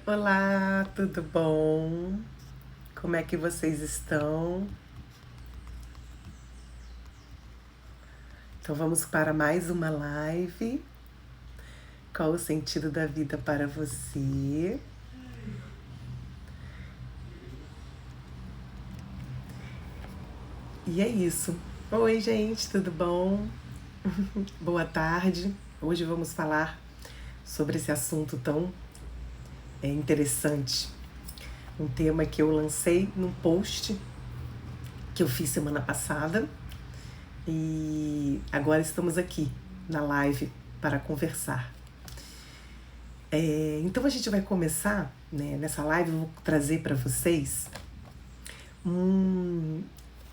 Olá, tudo bom? Como é que vocês estão? Então vamos para mais uma live. Qual o sentido da vida para você? E é isso. Oi, gente, tudo bom? Boa tarde. Hoje vamos falar sobre esse assunto tão interessante. Um tema que eu lancei num post que eu fiz semana passada. E agora estamos aqui na live para conversar. Então a gente vai começar, né, nessa live eu vou trazer para vocês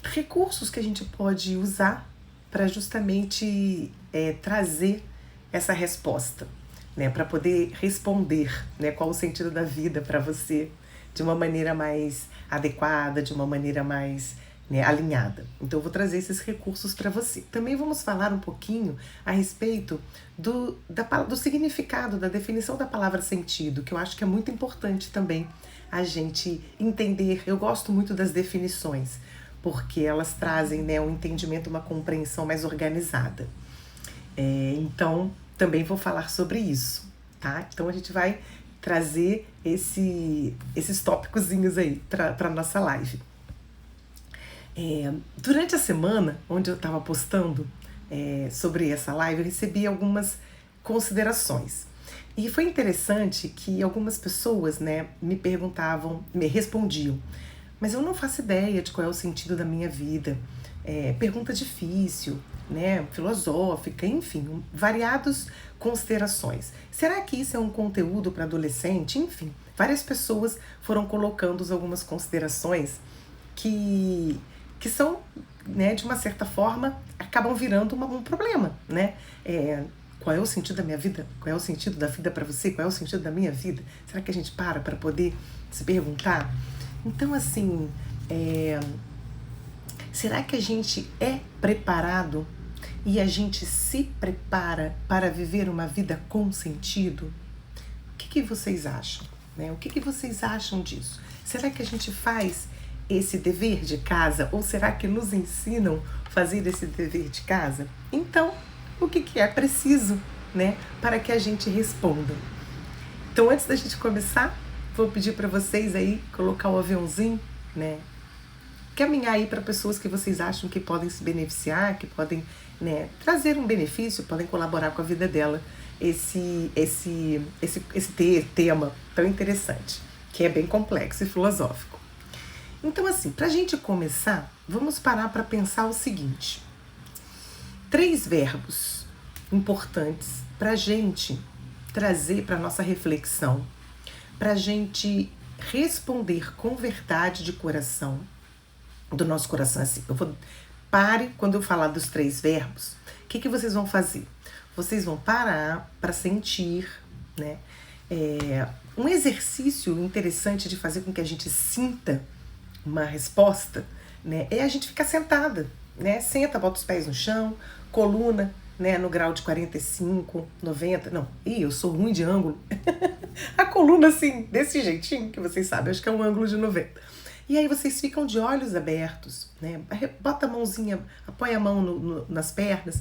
recursos que a gente pode usar para justamente trazer essa resposta, né, para poder responder, né, qual o sentido da vida para você de uma maneira mais adequada, de uma maneira mais, né, alinhada. Então eu vou trazer esses recursos para você. Também vamos falar um pouquinho a respeito do significado, da definição da palavra sentido, que eu acho que é muito importante também a gente entender. Eu gosto muito das definições, porque elas trazem, né, um entendimento, uma compreensão mais organizada. Então, também vou falar sobre isso, tá? Então a gente vai trazer esses tópicozinhos aí para a nossa live. Durante a semana, onde eu estava postando sobre essa live, eu recebi algumas considerações. E foi interessante que algumas pessoas, né, me perguntavam, me respondiam, mas eu não faço ideia de qual é o sentido da minha vida. Pergunta difícil, né, filosófica, enfim, variadas considerações. Será que isso é um conteúdo para adolescente? Enfim, várias pessoas foram colocando algumas considerações que são, né, de uma certa forma, acabam virando um problema, né? Qual é o sentido da minha vida? Qual é o sentido da vida para você? Qual é o sentido da minha vida? Será que a gente para poder se perguntar? Então, assim, será que a gente é preparado e a gente se prepara para viver uma vida com sentido? O que vocês acham? Né? O que vocês acham disso? Será que a gente faz esse dever de casa? Ou será que nos ensinam a fazer esse dever de casa? Então, o que é preciso, né, para que a gente responda? Então, antes da gente começar, vou pedir para vocês aí colocar o aviãozinho, né, caminhar aí para pessoas que vocês acham que podem se beneficiar, que podem, né, trazer um benefício, podem colaborar com a vida dela, esse tema tão interessante, que é bem complexo e filosófico. Então, assim, para a gente começar, vamos parar para pensar o seguinte: 3 verbos importantes para a gente trazer para a nossa reflexão, para a gente responder com verdade de coração, do nosso coração. Assim, pare quando eu falar dos 3 verbos. O que vocês vão fazer? Vocês vão parar para sentir, né? Um exercício interessante de fazer com que a gente sinta uma resposta, né, é a gente ficar sentada, né? Senta, bota os pés no chão, coluna, né, no grau de 45, 90, não, eu sou ruim de ângulo. A coluna assim, desse jeitinho que vocês sabem, acho que é um ângulo de 90. E aí vocês ficam de olhos abertos, né? Bota a mãozinha, apoia a mão nas pernas,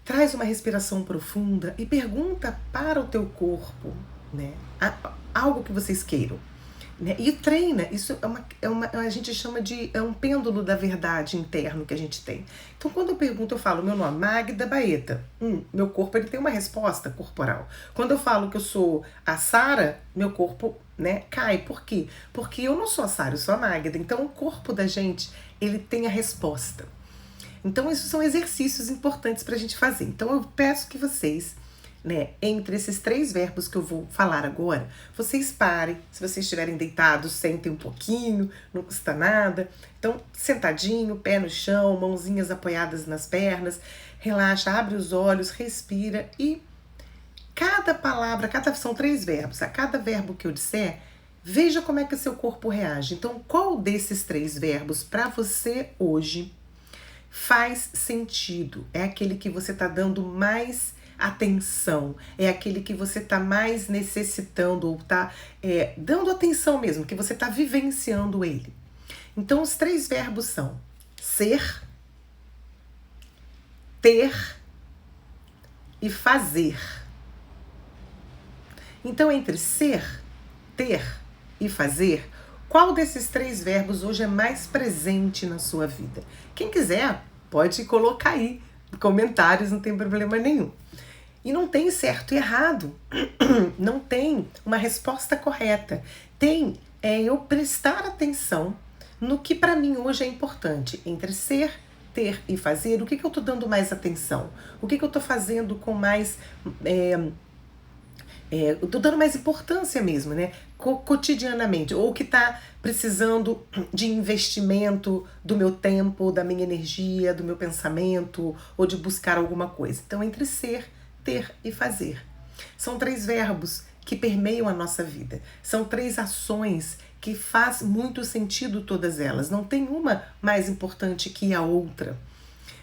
traz uma respiração profunda e pergunta para o teu corpo, né, algo que vocês queiram. Né? E treina, isso a gente chama de um pêndulo da verdade interno que a gente tem. Então, quando eu pergunto, eu falo, meu nome é Magda Baeta. Meu corpo ele tem uma resposta corporal. Quando eu falo que eu sou a Sara, meu corpo, né, cai. Por quê? Porque eu não sou a Sara, eu sou a Magda. Então, o corpo da gente, ele tem a resposta. Então, esses são exercícios importantes para a gente fazer. Então, eu peço que vocês, né, entre esses 3 verbos que eu vou falar agora, vocês parem. Se vocês estiverem deitados, sentem um pouquinho, não custa nada. Então, sentadinho, pé no chão, mãozinhas apoiadas nas pernas, relaxa, abre os olhos, respira e cada palavra, são 3 verbos, a cada verbo que eu disser, veja como é que o seu corpo reage. Então, qual desses 3 verbos para você hoje faz sentido? É aquele que você está dando mais atenção, é aquele que você está mais necessitando ou está dando atenção mesmo, que você está vivenciando ele. Então, os 3 verbos são ser, ter e fazer. Então, entre ser, ter e fazer, qual desses 3 verbos hoje é mais presente na sua vida? Quem quiser, pode colocar aí comentários, não tem problema nenhum. E não tem certo e errado, não tem uma resposta correta. Tem eu prestar atenção no que para mim hoje é importante, entre ser, ter e fazer. O que eu estou dando mais atenção? O que eu estou fazendo com mais... eu estou dando mais importância mesmo, né? Cotidianamente, ou que está precisando de investimento do meu tempo, da minha energia, do meu pensamento, ou de buscar alguma coisa. Então, entre ser, ter e fazer. São 3 verbos que permeiam a nossa vida. São 3 ações que faz muito sentido todas elas. Não tem uma mais importante que a outra.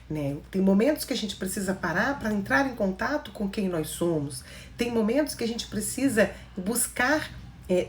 Né? Tem momentos que a gente precisa parar para entrar em contato com quem nós somos. Tem momentos que a gente precisa buscar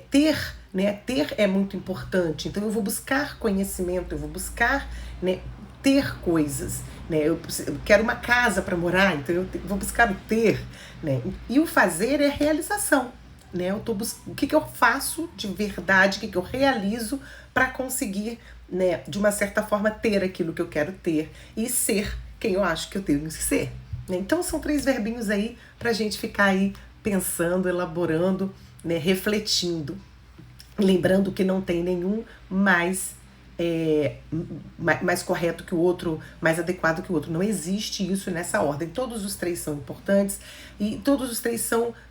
ter, né? Ter é muito importante. Então eu vou buscar conhecimento, eu vou buscar, né, ter coisas. Né? Eu quero uma casa para morar, então eu vou buscar o ter. Né? E o fazer é realização. Né? O que eu faço de verdade, o que eu realizo para conseguir, né, de uma certa forma, ter aquilo que eu quero ter e ser quem eu acho que eu tenho que ser. Né? Então são 3 verbinhos aí pra gente ficar aí pensando, elaborando, né, refletindo. Lembrando que não tem nenhum mais correto que o outro, mais adequado que o outro. Não existe isso nessa ordem. Todos os 3 são importantes e todos os 3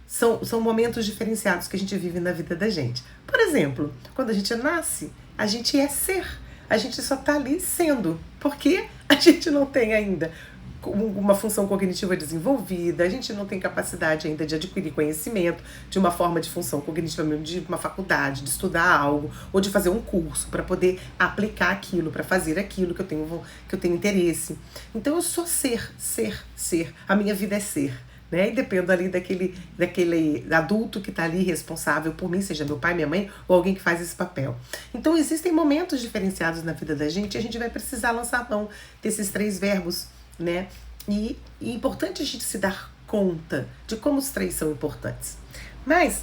são momentos diferenciados que a gente vive na vida da gente. Por exemplo, quando a gente nasce, a gente é ser. A gente só está ali sendo, porque a gente não tem ainda uma função cognitiva desenvolvida, a gente não tem capacidade ainda de adquirir conhecimento de uma forma de função cognitiva mesmo, de uma faculdade, de estudar algo, ou de fazer um curso para poder aplicar aquilo, para fazer aquilo que eu tenho interesse. Então eu sou ser. A minha vida é ser. Né? E dependo ali daquele adulto que está ali responsável por mim, seja meu pai, minha mãe ou alguém que faz esse papel. Então existem momentos diferenciados na vida da gente e a gente vai precisar lançar mão desses 3 verbos, né? E é importante a gente se dar conta de como os 3 são importantes. Mas,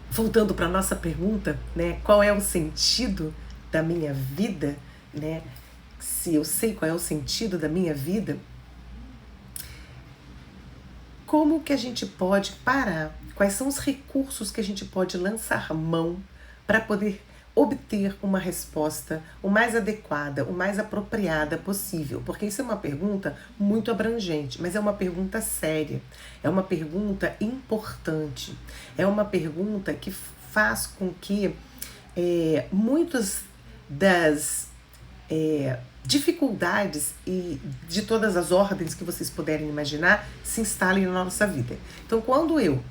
voltando para a nossa pergunta, né? Qual é o sentido da minha vida? Né? Se eu sei qual é o sentido da minha vida, como que a gente pode parar? Quais são os recursos que a gente pode lançar mão para poder obter uma resposta o mais adequada, o mais apropriada possível? Porque isso é uma pergunta muito abrangente, mas é uma pergunta séria, é uma pergunta importante, é uma pergunta que faz com que muitas das dificuldades e de todas as ordens que vocês puderem imaginar se instalem na nossa vida. Então, quando eu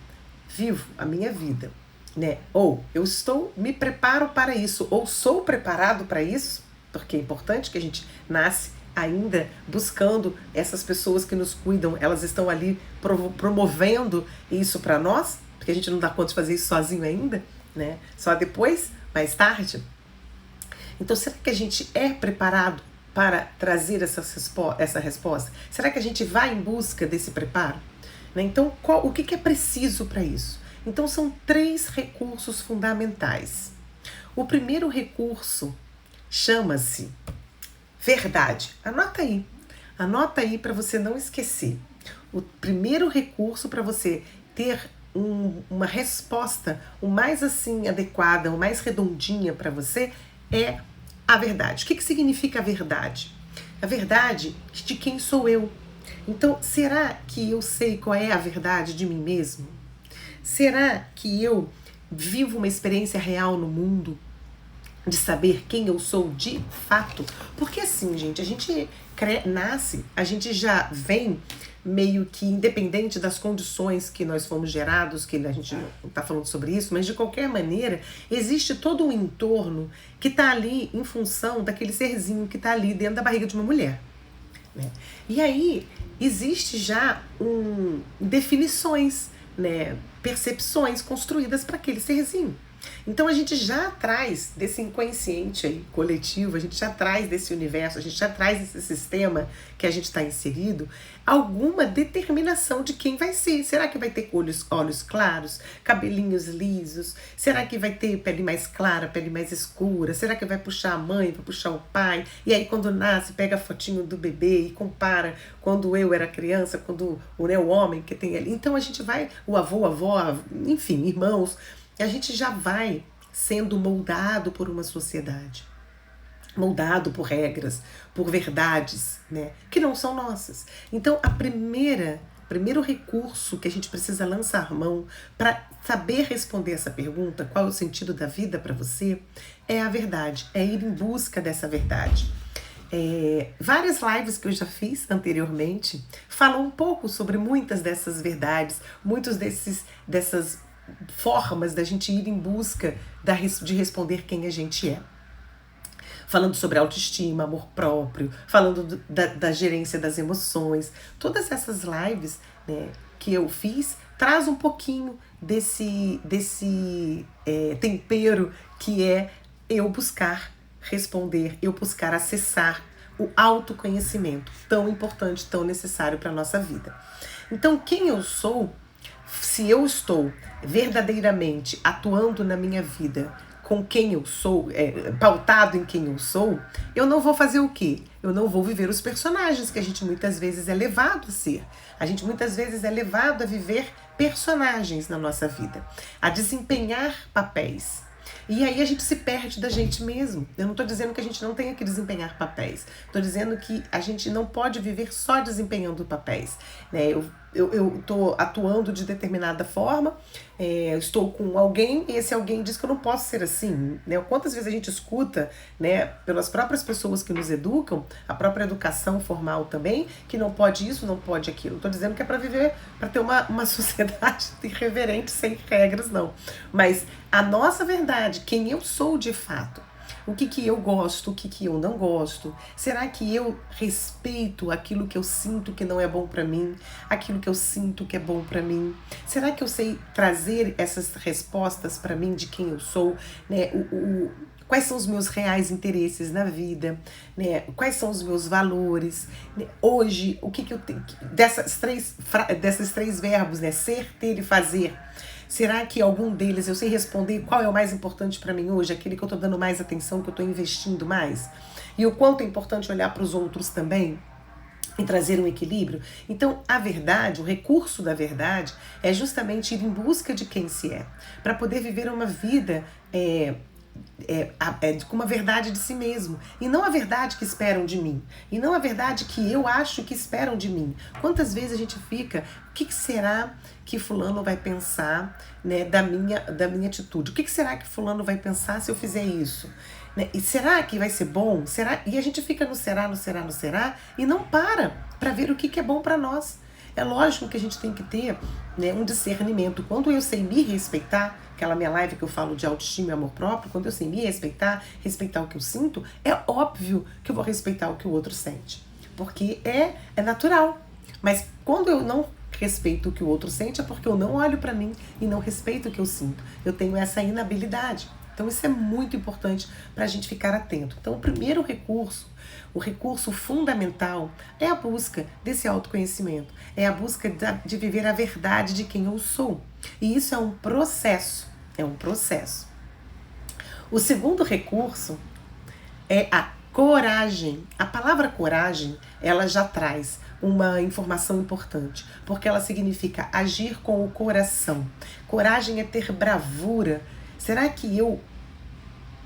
vivo a minha vida, né, ou eu me preparo para isso, ou sou preparado para isso, porque é importante que a gente nasce ainda buscando essas pessoas que nos cuidam, elas estão ali promovendo isso para nós, porque a gente não dá conta de fazer isso sozinho ainda, né, só depois, mais tarde. Então, será que a gente é preparado para trazer essa resposta? Será que a gente vai em busca desse preparo? Né? Então, o que é preciso para isso? Então, são 3 recursos fundamentais. O primeiro recurso chama-se verdade. Anota aí para você não esquecer. O primeiro recurso para você ter uma resposta o mais assim adequada, o mais redondinha para você é a verdade. O que significa a verdade? A verdade de quem sou eu. Então, será que eu sei qual é a verdade de mim mesmo? Será que eu vivo uma experiência real no mundo de saber quem eu sou de fato? Porque assim, gente, a gente nasce, a gente já vem meio que independente das condições que nós fomos gerados, que a gente não está falando sobre isso, mas de qualquer maneira, existe todo um entorno que está ali em função daquele serzinho que está ali dentro da barriga de uma mulher. né? E aí existe já definições, né, percepções construídas para aquele serzinho. Então a gente já traz desse inconsciente aí, coletivo, a gente já traz desse universo, a gente já traz desse sistema que a gente está inserido, alguma determinação de quem vai ser. Será que vai ter olhos claros, cabelinhos lisos? Será que vai ter pele mais clara, pele mais escura? Será que vai puxar a mãe, vai puxar o pai? E aí quando nasce, pega a fotinho do bebê e compara quando eu era criança, quando o homem que tem ali. Então a gente vai, o avô, a avó, enfim, irmãos, a gente já vai sendo moldado por uma sociedade, moldado por regras, por verdades, né, que não são nossas. Então, primeiro recurso que a gente precisa lançar mão para saber responder essa pergunta, qual é o sentido da vida para você, é a verdade, é ir em busca dessa verdade. Várias lives que eu já fiz anteriormente falam um pouco sobre muitas dessas verdades, dessas formas da gente ir em busca de responder quem a gente é. Falando sobre autoestima, amor próprio, falando da gerência das emoções. Todas essas lives, né, que eu fiz traz um pouquinho desse tempero que é eu buscar responder, eu buscar acessar o autoconhecimento, tão importante, tão necessário para a nossa vida. Então, quem eu sou, se eu estou verdadeiramente atuando na minha vida com quem eu sou, pautado em quem eu sou, eu não vou fazer o quê? Eu não vou viver os personagens que a gente muitas vezes é levado a ser. A gente muitas vezes é levado a viver personagens na nossa vida, a desempenhar papéis. E aí a gente se perde da gente mesmo. Eu não estou dizendo que a gente não tenha que desempenhar papéis. Estou dizendo que a gente não pode viver só desempenhando papéis, né? Eu estou atuando de determinada forma, estou com alguém e esse alguém diz que eu não posso ser assim, né? Quantas vezes a gente escuta, né, pelas próprias pessoas que nos educam, a própria educação formal também, que não pode isso, não pode aquilo. Estou dizendo que é para viver, para ter uma sociedade irreverente, sem regras, não. Mas a nossa verdade, quem eu sou de fato, o que eu gosto, o que eu não gosto? Será que eu respeito aquilo que eu sinto que não é bom para mim? Aquilo que eu sinto que é bom para mim? Será que eu sei trazer essas respostas para mim de quem eu sou? Né? Quais são os meus reais interesses na vida? Né? Quais são os meus valores? Né? Hoje, o que eu tenho? Desses três verbos, né? Ser, ter e fazer. Será que algum deles eu sei responder qual é o mais importante para mim hoje? Aquele que eu estou dando mais atenção, que eu estou investindo mais? E o quanto é importante olhar para os outros também e trazer um equilíbrio? Então, a verdade, o recurso da verdade é justamente ir em busca de quem se é, para poder viver uma vida com uma verdade de si mesmo, e não a verdade que esperam de mim, e não a verdade que eu acho que esperam de mim. Quantas vezes a gente fica, o que será que fulano vai pensar, né, da minha atitude? O que será que fulano vai pensar se eu fizer isso? Né? E será que vai ser bom? Será? E a gente fica no será, e não para ver o que é bom para nós. É lógico que a gente tem que ter, né, um discernimento. Quando eu sei me respeitar, aquela minha live que eu falo de autoestima e amor próprio, quando eu sei me respeitar o que eu sinto, é óbvio que eu vou respeitar o que o outro sente. Porque é natural. Mas quando eu não respeito o que o outro sente, é porque eu não olho para mim e não respeito o que eu sinto. Eu tenho essa inabilidade. Então isso é muito importante para a gente ficar atento. Então o primeiro recurso, o recurso fundamental, é a busca desse autoconhecimento. É a busca de viver a verdade de quem eu sou. E isso é um processo. O segundo recurso é a coragem. A palavra coragem, ela já traz uma informação importante, porque ela significa agir com o coração. Coragem é ter bravura. Será que eu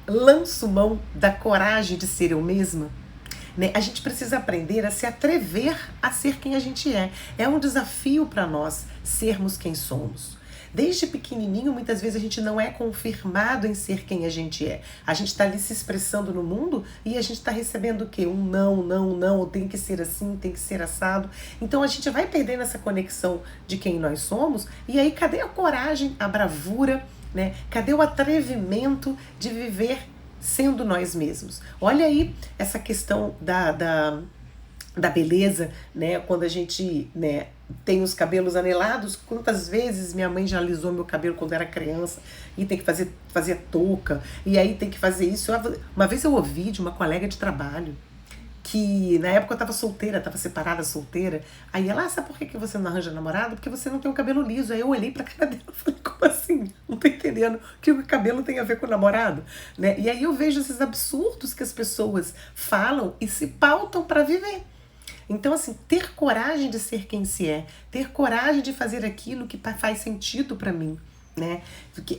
lanço mão da coragem de ser eu mesma? Né? A gente precisa aprender a se atrever a ser quem a gente é. É um desafio para nós sermos quem somos. Desde pequenininho, muitas vezes a gente não é confirmado em ser quem a gente é. A gente está ali se expressando no mundo e a gente está recebendo o quê? Um não, tem que ser assim, tem que ser assado. Então a gente vai perdendo essa conexão de quem nós somos, e aí cadê a coragem, a bravura, né? Cadê o atrevimento de viver sendo nós mesmos? Olha aí essa questão da beleza, né? Quando a gente, né, tem os cabelos anelados, quantas vezes minha mãe já alisou meu cabelo quando era criança e tem que fazer touca, e aí tem que fazer isso. Uma vez eu ouvi de uma colega de trabalho que na época eu tava solteira, tava separada, solteira. Aí ela, sabe por que você não arranja namorado? Porque você não tem o cabelo liso. Aí eu olhei pra cara dela e falei, como assim? Não tô entendendo o que o cabelo tem a ver com o namorado, né? E aí eu vejo esses absurdos que as pessoas falam e se pautam pra viver. Então, assim, ter coragem de ser quem se é, ter coragem de fazer aquilo que faz sentido para mim, né?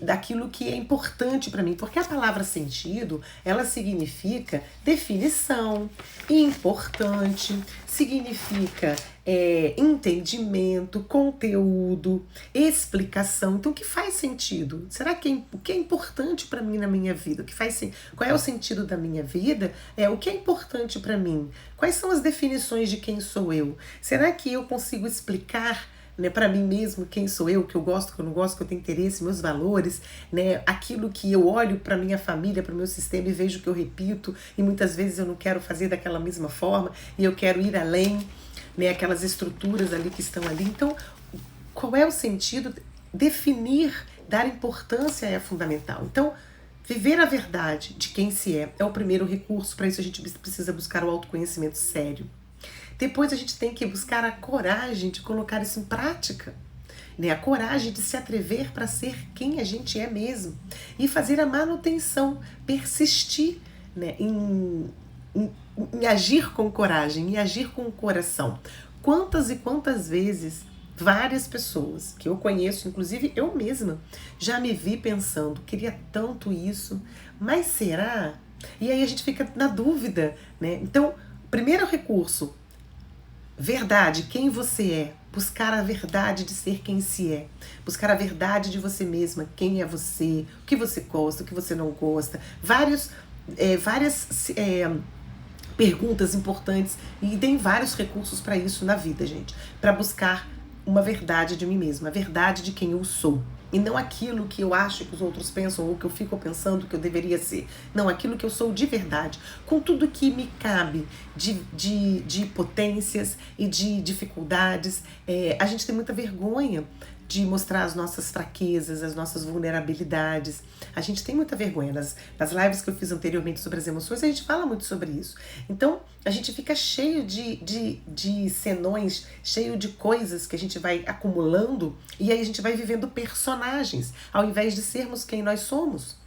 Daquilo que é importante para mim, porque a palavra sentido, ela significa definição, importante, significa entendimento, conteúdo, explicação. Então, o que faz sentido? Será que o que é importante para mim na minha vida? O que faz, qual é o sentido da minha vida? O que é importante para mim? Quais são as definições de quem sou eu? Será que eu consigo explicar, né, para mim mesmo quem sou eu, que eu gosto, que eu não gosto, que eu tenho interesse, meus valores, né, aquilo que eu olho para minha família, para o meu sistema e vejo que eu repito e muitas vezes eu não quero fazer daquela mesma forma e eu quero ir além, né, aquelas estruturas ali que estão ali. Então, qual é o sentido? Definir, dar importância é fundamental. Então, viver a verdade de quem se é o primeiro recurso. Para isso a gente precisa buscar o autoconhecimento sério. Depois a gente tem que buscar a coragem de colocar isso em prática, né? A coragem de se atrever para ser quem a gente é mesmo e fazer a manutenção, persistir, né, em agir com coragem, em agir com o coração. Quantas e quantas vezes várias pessoas que eu conheço, inclusive eu mesma, já me vi pensando, queria tanto isso, mas será? E aí a gente fica na dúvida, né? Então, primeiro recurso, verdade, quem você é. Buscar a verdade de ser quem se é. Buscar a verdade de você mesma, quem é você, o que você gosta, o que você não gosta. Várias perguntas importantes e tem vários recursos para isso na vida, gente. Para buscar uma verdade de mim mesma, a verdade de quem eu sou. E não aquilo que eu acho que os outros pensam ou que eu fico pensando que eu deveria ser. Não, aquilo que eu sou de verdade. Com tudo que me cabe de potências e de dificuldades. A gente tem muita vergonha de mostrar as nossas fraquezas, as nossas vulnerabilidades. A gente tem muita vergonha. Nas lives que eu fiz anteriormente sobre as emoções, a gente fala muito sobre isso. Então, a gente fica cheio de senões, cheio de coisas que a gente vai acumulando e aí a gente vai vivendo personagens, ao invés de sermos quem nós somos.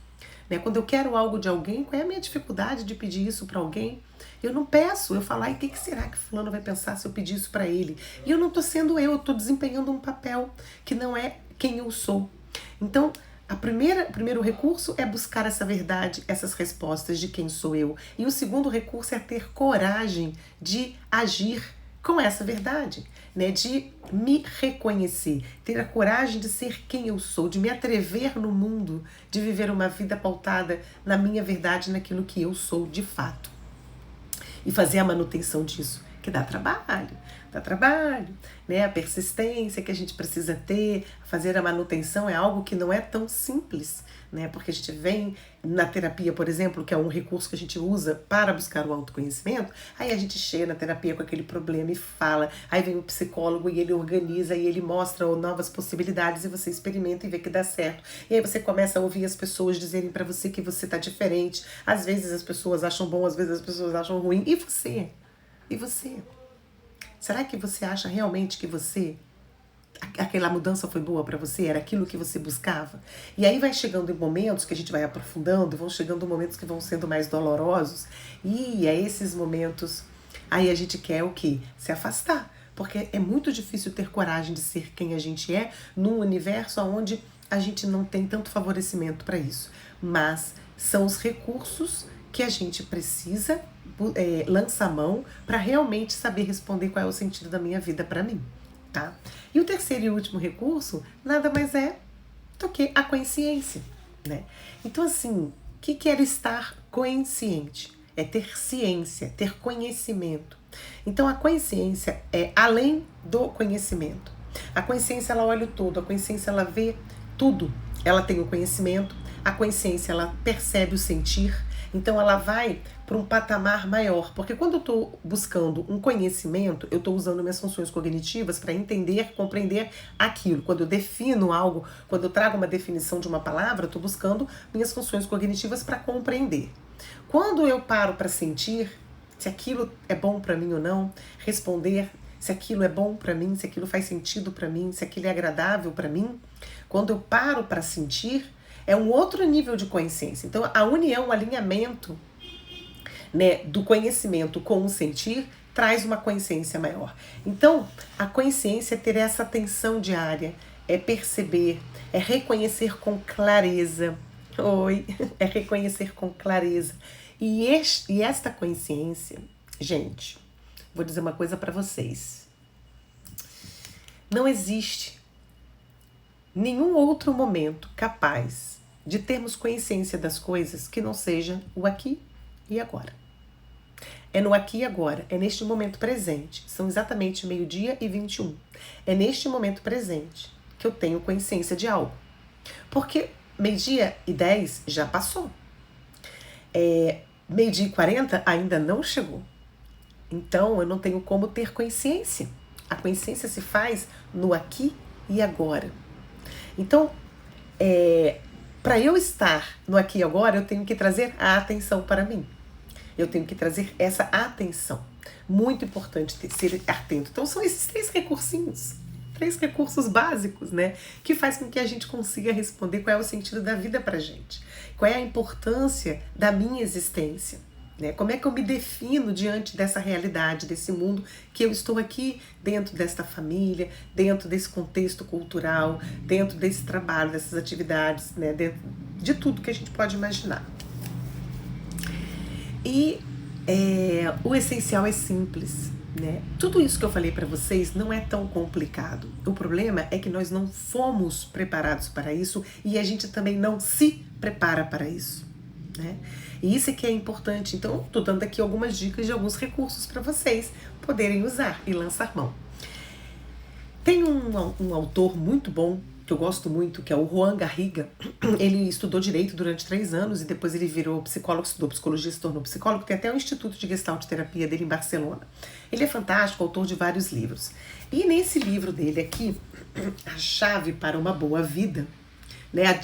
Né? Quando eu quero algo de alguém, qual é a minha dificuldade de pedir isso para alguém? Eu não peço, eu falo, o que será que fulano vai pensar se eu pedir isso para ele? E eu não estou sendo eu estou desempenhando um papel que não é quem eu sou. Então, o primeiro recurso é buscar essa verdade, essas respostas de quem sou eu. E o segundo recurso é ter coragem de agir com essa verdade, né? De me reconhecer, ter a coragem de ser quem eu sou, de me atrever no mundo, de viver uma vida pautada na minha verdade, naquilo que eu sou de fato. E fazer a manutenção disso, que dá trabalho, né? A persistência que a gente precisa ter, fazer a manutenção é algo que não é tão simples, né? Porque a gente vem na terapia, por exemplo, que é um recurso que a gente usa para buscar o autoconhecimento, aí a gente chega na terapia com aquele problema e fala, aí vem o psicólogo e ele organiza e ele mostra novas possibilidades e você experimenta e vê que dá certo. E aí você começa a ouvir as pessoas dizerem para você que você tá diferente. Às vezes as pessoas acham bom, às vezes as pessoas acham ruim. E você? E você? Será que você acha realmente que aquela mudança foi boa para você? Era aquilo que você buscava? E aí vai chegando em momentos que a gente vai aprofundando, vão chegando momentos que vão sendo mais dolorosos. E a esses momentos, aí a gente quer o quê? Se afastar. Porque é muito difícil ter coragem de ser quem a gente é num universo onde a gente não tem tanto favorecimento para isso. Mas são os recursos que a gente precisa lança a mão para realmente saber responder qual é o sentido da minha vida para mim, tá? E o terceiro e último recurso nada mais é do que a consciência, né? Então, assim, o que é estar consciente? É ter ciência, ter conhecimento. Então, a consciência é além do conhecimento. A consciência, ela olha o todo, a consciência, ela vê tudo. Ela tem o conhecimento, a consciência, ela percebe o sentir. Então ela vai para um patamar maior, porque quando eu estou buscando um conhecimento, eu estou usando minhas funções cognitivas para entender, compreender aquilo. Quando eu defino algo, quando eu trago uma definição de uma palavra, eu estou buscando minhas funções cognitivas para compreender. Quando eu paro para sentir se aquilo é bom para mim ou não, responder se aquilo é bom para mim, se aquilo faz sentido para mim, se aquilo é agradável para mim, quando eu paro para sentir, é um outro nível de consciência. Então, a união, o alinhamento, né, do conhecimento com o sentir traz uma consciência maior. Então, a consciência é ter essa atenção diária, é perceber, é reconhecer com clareza. É reconhecer com clareza. E esta consciência, gente, vou dizer uma coisa para vocês. Não existe nenhum outro momento capaz de termos consciência das coisas que não seja o aqui e agora. É no aqui e agora, é neste momento presente. São exatamente 12:21. É neste momento presente que eu tenho consciência de algo. Porque 12:10 já passou. 12:40 ainda não chegou. Então eu não tenho como ter consciência. A consciência se faz no aqui e agora. Então, para eu estar no aqui e agora, eu tenho que trazer a atenção para mim. Eu tenho que trazer essa atenção. Muito importante ser atento. Então são esses 3 recursinhos. 3 recursos básicos, né? Que faz com que a gente consiga responder qual é o sentido da vida pra gente. Qual é a importância da minha existência. Né? Como é que eu me defino diante dessa realidade, desse mundo que eu estou aqui, dentro desta família, dentro desse contexto cultural, dentro desse trabalho, dessas atividades, né? Dentro de tudo que a gente pode imaginar. E o essencial é simples. Né? Tudo isso que eu falei para vocês não é tão complicado. O problema é que nós não fomos preparados para isso e a gente também não se prepara para isso. Né? E isso é que é importante. Então, estou dando aqui algumas dicas de alguns recursos para vocês poderem usar e lançar mão. Tem um autor muito bom, que eu gosto muito, que é o Juan Garriga. Ele estudou Direito durante 3 anos e depois ele virou psicólogo, estudou Psicologia, se tornou psicólogo. Tem até um Instituto de Gestalt Terapia dele em Barcelona. Ele é fantástico, autor de vários livros. E nesse livro dele aqui, A Chave para uma Boa Vida, né,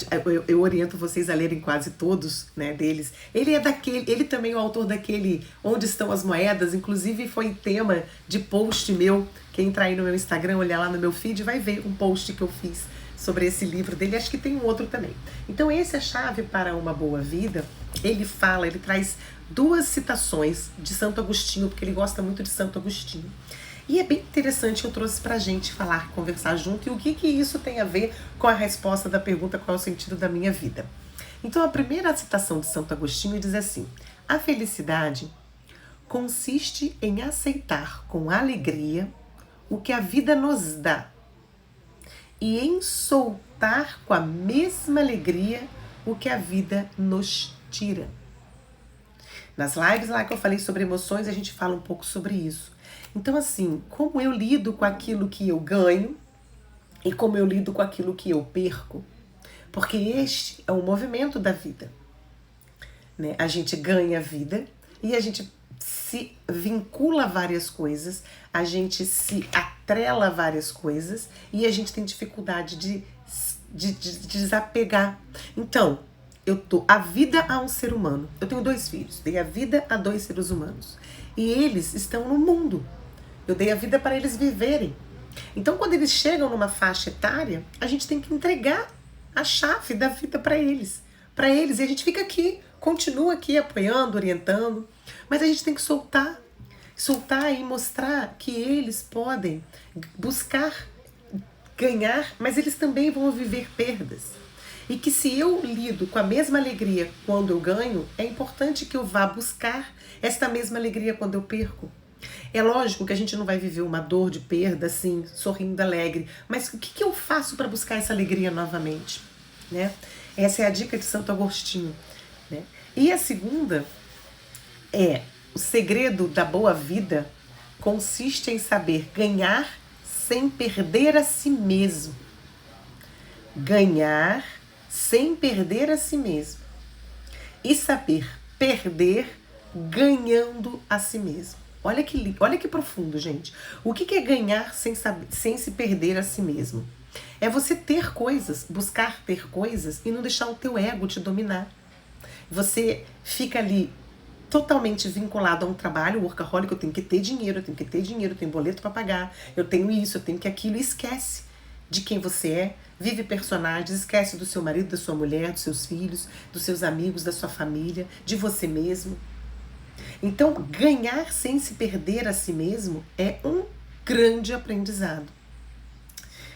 eu oriento vocês a lerem quase todos, né, deles. Ele também é o autor daquele Onde Estão as Moedas, inclusive foi tema de post meu. Quem entrar aí no meu Instagram, olhar lá no meu feed, vai ver um post que eu fiz sobre esse livro dele, acho que tem um outro também. Então esse é a chave para uma boa vida. Ele traz 2 citações de Santo Agostinho, porque ele gosta muito de Santo Agostinho. E é bem interessante, eu trouxe pra gente falar, conversar junto, e o que isso tem a ver com a resposta da pergunta qual é o sentido da minha vida. Então a primeira citação de Santo Agostinho diz assim: a felicidade consiste em aceitar com alegria o que a vida nos dá e em soltar com a mesma alegria o que a vida nos tira. Nas lives lá que eu falei sobre emoções, a gente fala um pouco sobre isso. Então assim, como eu lido com aquilo que eu ganho e como eu lido com aquilo que eu perco, porque este é o movimento da vida. Né? A gente ganha vida e a gente se vincula a várias coisas, a gente se atrela a várias coisas e a gente tem dificuldade de desapegar. Então, eu dou a vida a um ser humano. Eu tenho 2 filhos, dei a vida a 2 seres humanos. E eles estão no mundo. Eu dei a vida para eles viverem. Então, quando eles chegam numa faixa etária, a gente tem que entregar a chave da vida para eles. E a gente fica aqui, continua aqui apoiando, orientando. Mas a gente tem que soltar e mostrar que eles podem buscar ganhar, mas eles também vão viver perdas. E que se eu lido com a mesma alegria quando eu ganho, é importante que eu vá buscar esta mesma alegria quando eu perco. É lógico que a gente não vai viver uma dor de perda assim, sorrindo alegre, mas o que eu faço para buscar essa alegria novamente? Né? Essa é a dica de Santo Agostinho. Né? E a segunda é: o segredo da boa vida consiste em saber ganhar sem perder a si mesmo. Ganhar sem perder a si mesmo. E saber perder ganhando a si mesmo. Olha que profundo, gente. O que é ganhar sem se perder a si mesmo? É você ter coisas, buscar ter coisas e não deixar o teu ego te dominar. Você fica ali totalmente vinculado a um trabalho workaholic, eu tenho que ter dinheiro, eu tenho boleto para pagar, eu tenho isso, eu tenho que aquilo, e esquece de quem você é, vive personagens, esquece do seu marido, da sua mulher, dos seus filhos, dos seus amigos, da sua família, de você mesmo. Então, ganhar sem se perder a si mesmo é um grande aprendizado.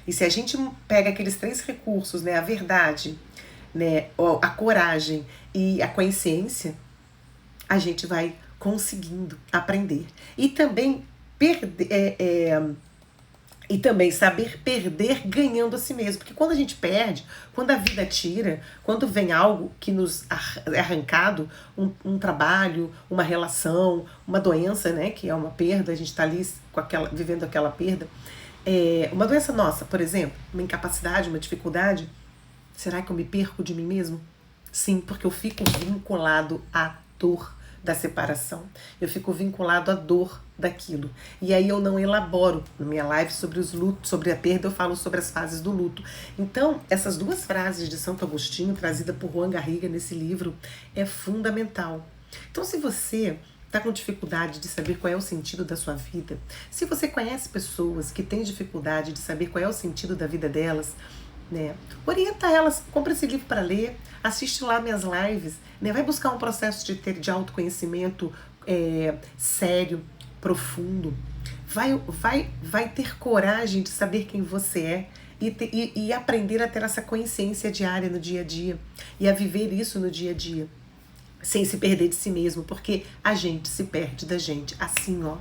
E se a gente pega aqueles 3 recursos, né, a verdade, né, a coragem e a consciência, a gente vai conseguindo aprender. E também e também saber perder ganhando a si mesmo. Porque quando a gente perde, quando a vida tira, quando vem algo que nos é arrancado, um trabalho, uma relação, uma doença, né, que é uma perda, a gente está ali vivendo aquela perda. Uma doença nossa, por exemplo, uma incapacidade, uma dificuldade, será que eu me perco de mim mesmo? Sim, porque eu fico vinculado à dor da separação. Eu fico vinculado à dor daquilo. E aí eu não elaboro. Na minha live sobre os lutos, sobre a perda, eu falo sobre as fases do luto. Então, essas 2 frases de Santo Agostinho, trazida por Juan Garriga nesse livro, é fundamental. Então, se você está com dificuldade de saber qual é o sentido da sua vida, se você conhece pessoas que têm dificuldade de saber qual é o sentido da vida delas, né, orienta elas, compra esse livro para ler, assiste lá minhas lives, né, vai buscar um processo de autoconhecimento sério, profundo, vai ter coragem de saber quem você é e aprender a ter essa consciência diária no dia a dia e a viver isso no dia a dia, sem se perder de si mesmo, porque a gente se perde da gente, assim, ó.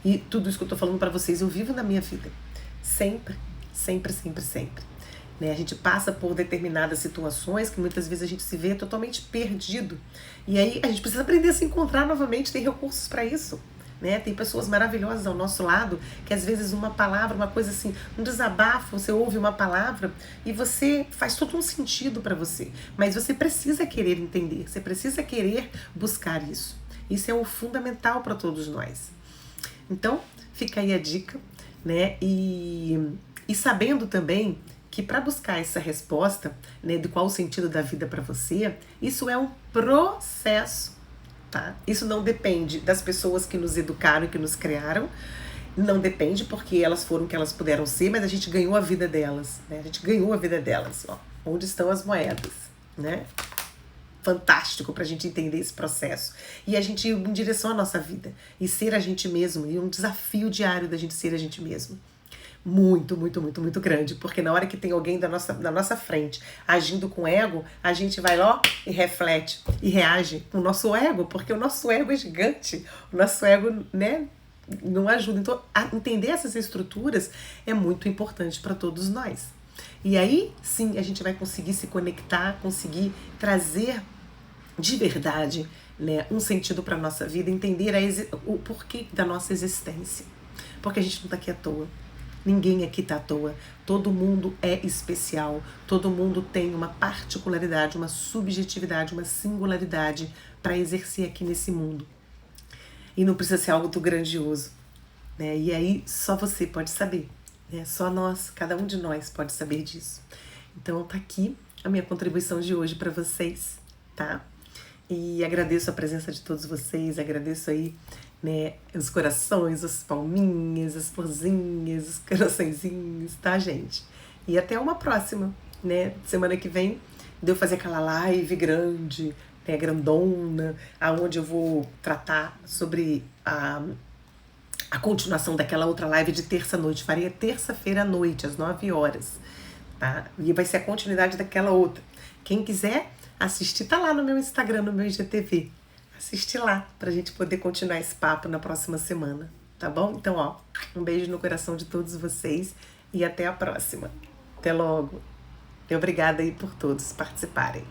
E tudo isso que eu tô falando para vocês, eu vivo na minha vida, sempre, sempre, sempre, sempre. Né? A gente passa por determinadas situações que muitas vezes a gente se vê totalmente perdido. E aí a gente precisa aprender a se encontrar novamente, tem recursos para isso. Né? Tem pessoas maravilhosas ao nosso lado, que às vezes uma palavra, uma coisa assim, um desabafo, você ouve uma palavra e você faz todo um sentido para você. Mas você precisa querer entender, você precisa querer buscar isso. Isso é o fundamental para todos nós. Então, fica aí a dica, né? E sabendo também que para buscar essa resposta, né, de qual o sentido da vida para você, isso é um processo, tá? Isso não depende das pessoas que nos educaram e que nos criaram, não depende porque elas foram o que elas puderam ser, mas a gente ganhou a vida delas, né? A gente ganhou a vida delas, ó. Onde estão as moedas, né? Fantástico pra gente entender esse processo. E a gente ir em direção à nossa vida. E ser a gente mesmo. E um desafio diário da gente ser a gente mesmo. Muito, muito, muito, muito grande. Porque na hora que tem alguém na nossa frente agindo com ego, a gente vai lá e reflete. E reage com o nosso ego. Porque o nosso ego é gigante. O nosso ego, né, não ajuda. Então, entender essas estruturas é muito importante para todos nós. E aí, sim, a gente vai conseguir se conectar, conseguir trazer de verdade, né, um sentido para a nossa vida, entender o porquê da nossa existência. Porque a gente não está aqui à toa. Ninguém aqui está à toa. Todo mundo é especial. Todo mundo tem uma particularidade, uma subjetividade, uma singularidade para exercer aqui nesse mundo. E não precisa ser algo tão grandioso, né? E aí só você pode saber. Né? Só nós, cada um de nós pode saber disso. Então tá aqui a minha contribuição de hoje para vocês, tá? E agradeço a presença de todos vocês, agradeço aí, né, os corações, as palminhas, as florzinhas, os coraçõezinhos, tá, gente? E até uma próxima, né? Semana que vem, devo fazer aquela live grande, né, grandona, aonde eu vou tratar sobre a continuação daquela outra live de terça-noite. Faria terça-feira à noite, às 9 horas, tá? E vai ser a continuidade daquela outra. Quem quiser assistir, tá lá no meu Instagram, no meu IGTV. Assiste lá pra gente poder continuar esse papo na próxima semana, tá bom? Então, ó, um beijo no coração de todos vocês e até a próxima. Até logo. E obrigada aí por todos participarem.